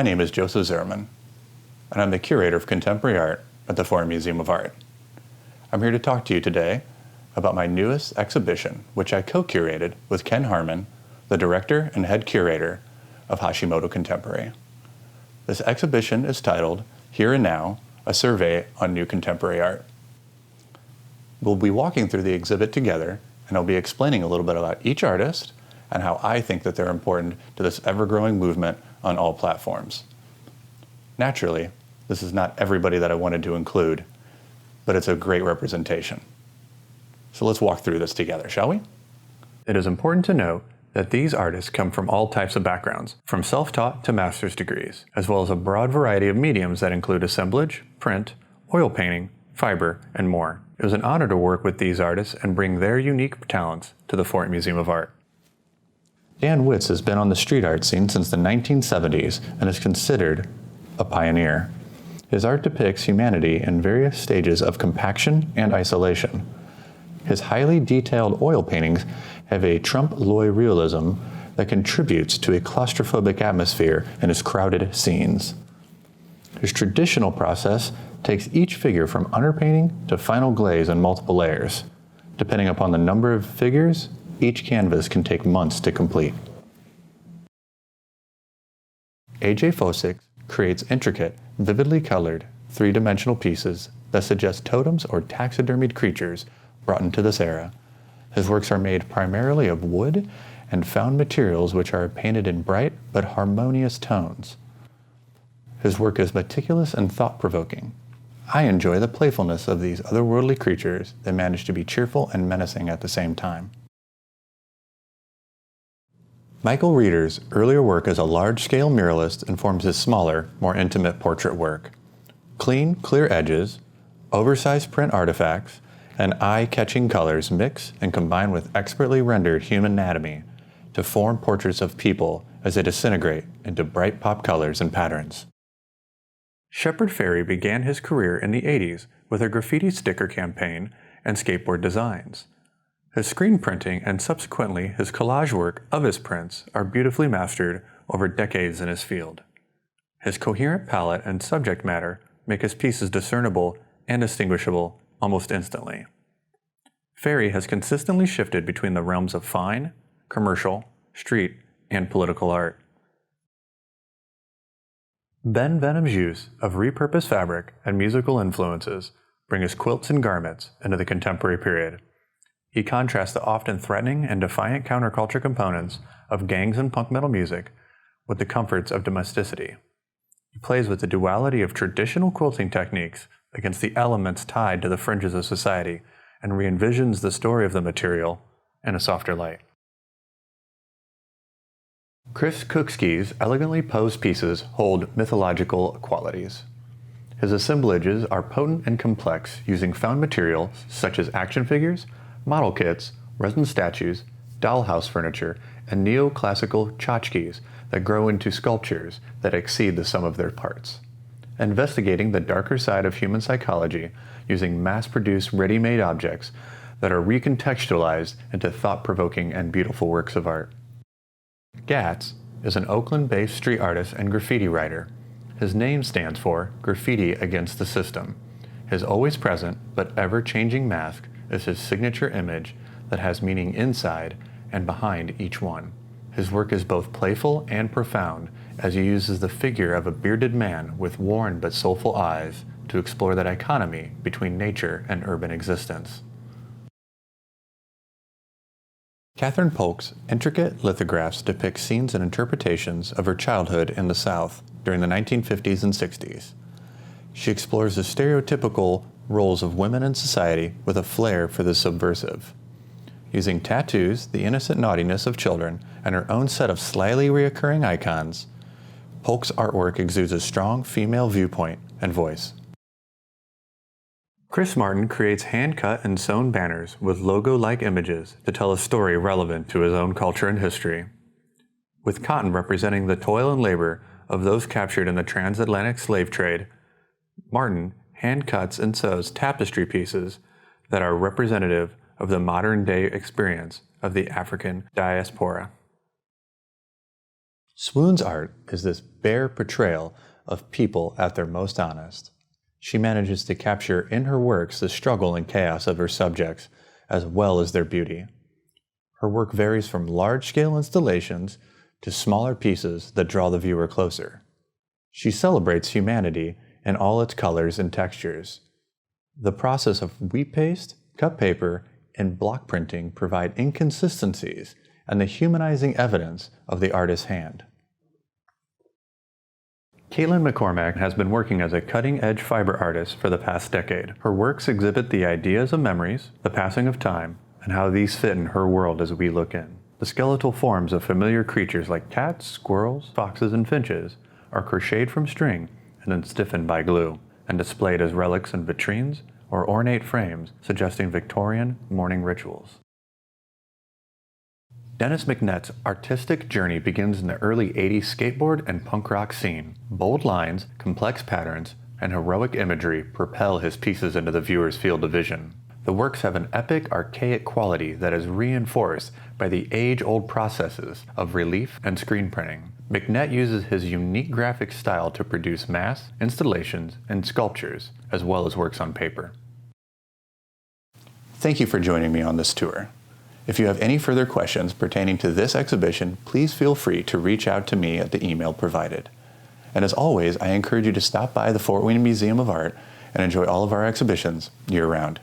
My name is Josef Zimmerman, and I'm the curator of contemporary art at the Foreign Museum of Art. I'm here to talk to you today about my newest exhibition, which I co-curated with Ken Harmon, the director and head curator of Hashimoto Contemporary. This exhibition is titled Here and Now, a Survey on New Contemporary Art. We'll be walking through the exhibit together, and I'll be explaining a little bit about each artist and how I think that they're important to this ever-growing movement on all platforms. Naturally, this is not everybody that I wanted to include, but it's a great representation. So let's walk through this together, shall we? It is important to note that these artists come from all types of backgrounds, from self-taught to master's degrees, as well as a broad variety of mediums that include assemblage, print, oil painting, fiber, and more. It was an honor to work with these artists and bring their unique talents to the Foreign Museum of Art. Dan WITZ has been on the street art scene since the 1970s and is considered a pioneer. His art depicts humanity in various stages of compaction and isolation. His highly detailed oil paintings have a trompe-l'oeil realism that contributes to a claustrophobic atmosphere in his crowded scenes. His traditional process takes each figure from underpainting to final glaze in multiple layers. Depending upon the number of figures, each canvas can take months to complete. A.J. Fosick creates intricate, vividly colored, three-dimensional pieces that suggest totems or taxidermied creatures brought into this era. His works are made primarily of wood and found materials which are painted in bright but harmonious tones. His work is meticulous and thought-provoking. I enjoy the playfulness of these otherworldly creatures that manage to be cheerful and menacing at the same time. Michael Reeder's earlier work as a large-scale muralist informs his smaller, more intimate portrait work. Clean, clear edges, oversized print artifacts, and eye-catching colors mix and combine with expertly rendered human anatomy to form portraits of people as they disintegrate into bright pop colors and patterns. SHEPARD FAIREY began his career in the 80s with a graffiti sticker campaign and skateboard designs. His screen printing and subsequently his collage work of his prints are beautifully mastered over decades in his field. His coherent palette and subject matter make his pieces discernible and distinguishable almost instantly. FAIREY has consistently shifted between the realms of fine, commercial, street, and political art. Ben Venom's use of repurposed fabric and musical influences bring his quilts and garments into the contemporary period. He contrasts the often threatening and defiant counterculture components of gangs and punk metal music with the comforts of domesticity. He plays with the duality of traditional quilting techniques against the elements tied to the fringes of society and re-envisions the story of the material in a softer light. KUKSI's elegantly posed pieces hold mythological qualities. His assemblages are potent and complex, using found materials such as action figures, model kits, resin statues, dollhouse furniture, and neoclassical tchotchkes that grow into sculptures that exceed the sum of their parts. Investigating the darker side of human psychology using mass-produced ready-made objects that are recontextualized into thought-provoking and beautiful works of art. Gats is an Oakland-based street artist and graffiti writer. His name stands for Graffiti Against the System. His always present but ever-changing mask is his signature image that has meaning inside and behind each one. His work is both playful and profound as he uses the figure of a bearded man with worn but soulful eyes to explore the dichotomy between nature and urban existence. Kathryn Polk's intricate lithographs depict scenes and interpretations of her childhood in the South during the 1950s and 60s. She explores the stereotypical roles of women in society with a flair for the subversive. Using tattoos, the innocent naughtiness of children, and her own set of slyly reoccurring icons, Polk's artwork exudes a strong female viewpoint and voice. Chris Martin creates hand-cut and sewn banners with logo-like images to tell a story relevant to his own culture and history. With cotton representing the toil and labor of those captured in the transatlantic slave trade, Martin hand cuts and sews tapestry pieces that are representative of the modern-day experience of the African diaspora. SWOON's art is this bare portrayal of people at their most honest. She manages to capture in her works the struggle and chaos of her subjects, as well as their beauty. Her work varies from large-scale installations to smaller pieces that draw the viewer closer. She celebrates humanity in all its colors and textures. The process of wheat paste, cut paper, and block printing provide inconsistencies and the humanizing evidence of the artist's hand. Caitlin McCormack has been working as a cutting-edge fiber artist for the past decade. Her works exhibit the ideas of memories, the passing of time, and how these fit in her world as we look in. The skeletal forms of familiar creatures like cats, squirrels, foxes, and finches are crocheted from string and then stiffened by glue, and displayed as relics in vitrines or ornate frames suggesting Victorian mourning rituals. Dennis McNett's artistic journey begins in the early 80s skateboard and punk rock scene. Bold lines, complex patterns, and heroic imagery propel his pieces into the viewer's field of vision. The works have an epic, archaic quality that is reinforced by the age-old processes of relief and screen printing. McNett uses his unique graphic style to produce mass, installations, and sculptures, as well as works on paper. Thank you for joining me on this tour. If you have any further questions pertaining to this exhibition, please feel free to reach out to me at the email provided. And as always, I encourage you to stop by the Fort Wayne Museum of Art and enjoy all of our exhibitions year-round.